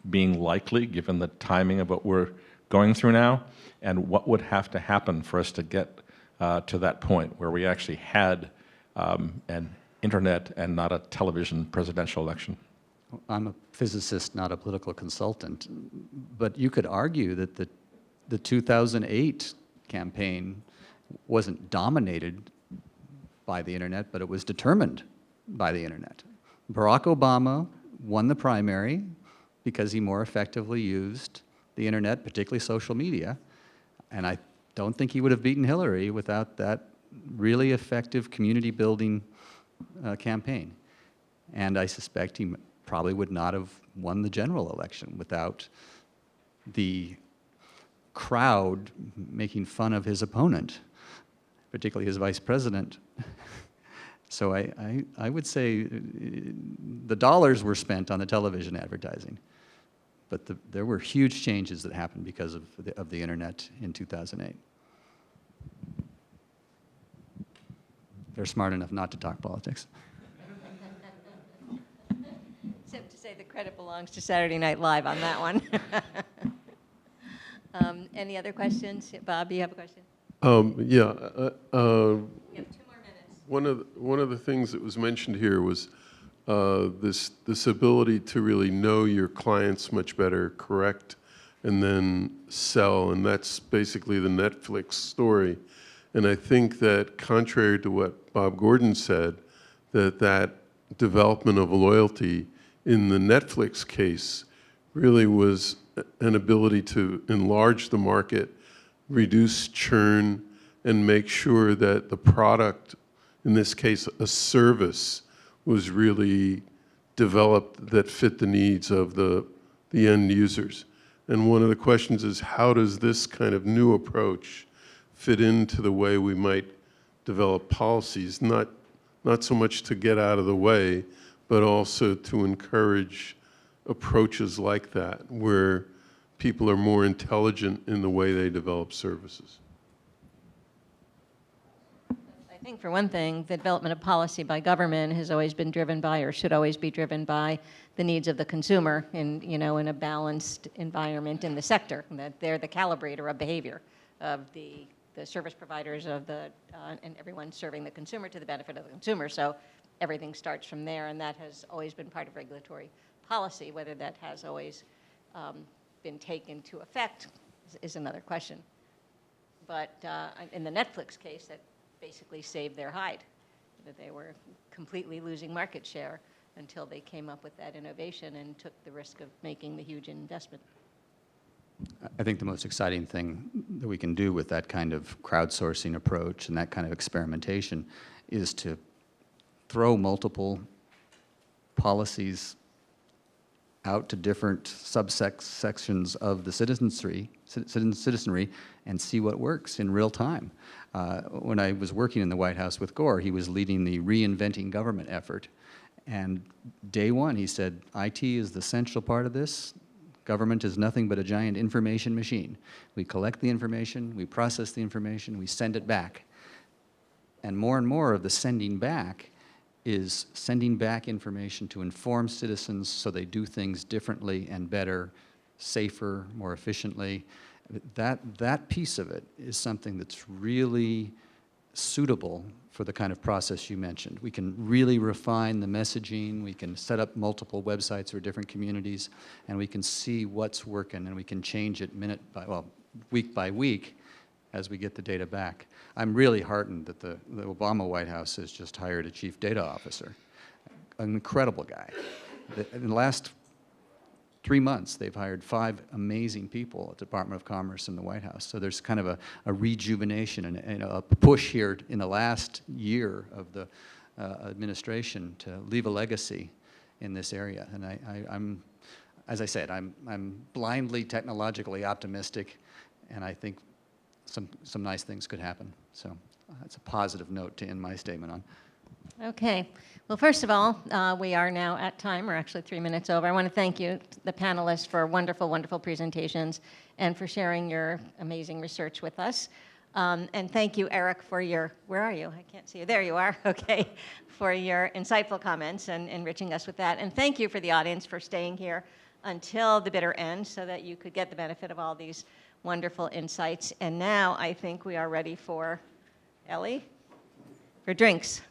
being likely, given the timing of what we're going through now? And what would have to happen for us to get to that point where we actually had an internet and not a television presidential election? I'm a physicist, not a political consultant, but you could argue that the 2008 campaign wasn't dominated by the internet, but it was determined by the internet. Barack Obama won the primary because he more effectively used the internet, particularly social media, and I don't think he would have beaten Hillary without that really effective community building campaign. And I suspect he probably would not have won the general election without the crowd making fun of his opponent, particularly his vice president. So I would say the dollars were spent on the television advertising, but there were huge changes that happened because of the internet in 2008. They're smart enough not to talk politics. Except to say the credit belongs to Saturday Night Live on that one. Any other questions? Bob, do you have a question? Yeah. You have 2 more minutes. One of the things that was mentioned here was this ability to really know your clients much better, correct, and then sell, and that's basically the Netflix story. And I think that contrary to what Bob Gordon said, that development of loyalty in the Netflix case really was an ability to enlarge the market, reduce churn, and make sure that the product, in this case a service, was really developed that fit the needs of the end users. And one of the questions is, how does this kind of new approach fit into the way we might develop policies, not so much to get out of the way, but also to encourage approaches like that, where people are more intelligent in the way they develop services? I think, for one thing, the development of policy by government has always been driven by, or should always be driven by, the needs of the consumer in, in a balanced environment in the sector, and that they're the calibrator of behavior of the service providers of and everyone serving the consumer to the benefit of the consumer. So everything starts from there, and that has always been part of regulatory policy. Whether that has always been taken to effect is another question. But in the Netflix case, that basically saved their hide, that they were completely losing market share until they came up with that innovation and took the risk of making the huge investment. I think the most exciting thing that we can do with that kind of crowdsourcing approach and that kind of experimentation is to throw multiple policies out to different subsections of the citizenry and see what works in real time. When I was working in the White House with Gore, he was leading the Reinventing Government effort. And day one, he said, IT is the central part of this. Government is nothing but a giant information machine. We collect the information, we process the information, we send it back. And more of the sending back is sending back information to inform citizens so they do things differently and better, safer, more efficiently. That piece of it is something that's really suitable for the kind of process you mentioned. We can really refine the messaging, we can set up multiple websites for different communities, and we can see what's working, and we can change it week by week as we get the data back. I'm really heartened that the Obama White House has just hired a chief data officer, an incredible guy. In the last 3 months, they've hired 5 amazing people at the Department of Commerce and the White House. So there's kind of a rejuvenation and a push here in the last year of the administration to leave a legacy in this area. And I'm, as I said, I'm blindly technologically optimistic, and I think some nice things could happen. So that's a positive note to end my statement on. Okay. Well, first of all, we are now at time. We're actually 3 minutes over. I want to thank you, the panelists, for wonderful, wonderful presentations and for sharing your amazing research with us. And thank you, Eric, for your, where are you? I can't see you. There you are. Okay. For your insightful comments and enriching us with that. And thank you for the audience for staying here until the bitter end so that you could get the benefit of all these wonderful insights. And now I think we are ready for Ellie, for drinks.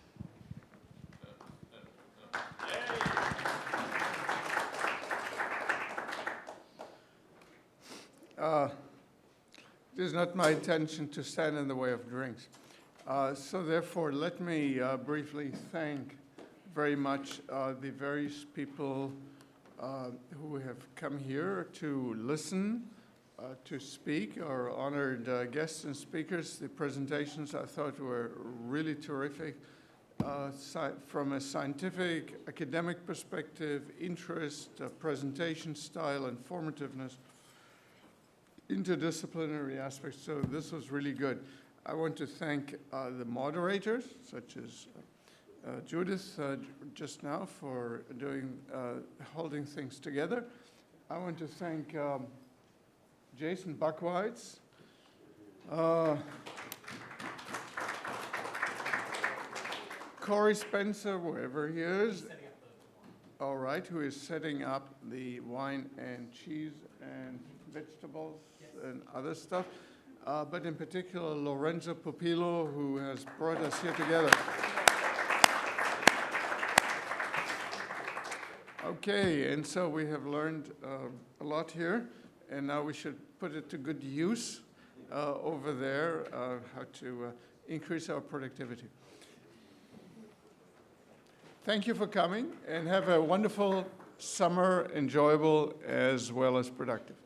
It is not my intention to stand in the way of drinks. So therefore, let me briefly thank very much the various people who have come here to listen, to speak, our honored guests and speakers. The presentations I thought were really terrific. From a scientific, academic perspective, interest, presentation style, informativeness, interdisciplinary aspects, so this was really good. I want to thank the moderators, such as Judith just now, for holding things together. I want to thank Jason Buckwitz, Corey Spencer, wherever he is, all right, who is setting up the wine and cheese and vegetables and other stuff, but in particular Lorenzo Pupillo, who has brought us here together. Okay, and so we have learned a lot here, and now we should put it to good use over there, how to increase our productivity. thank you for coming, and have a wonderful summer, enjoyable as well as productive.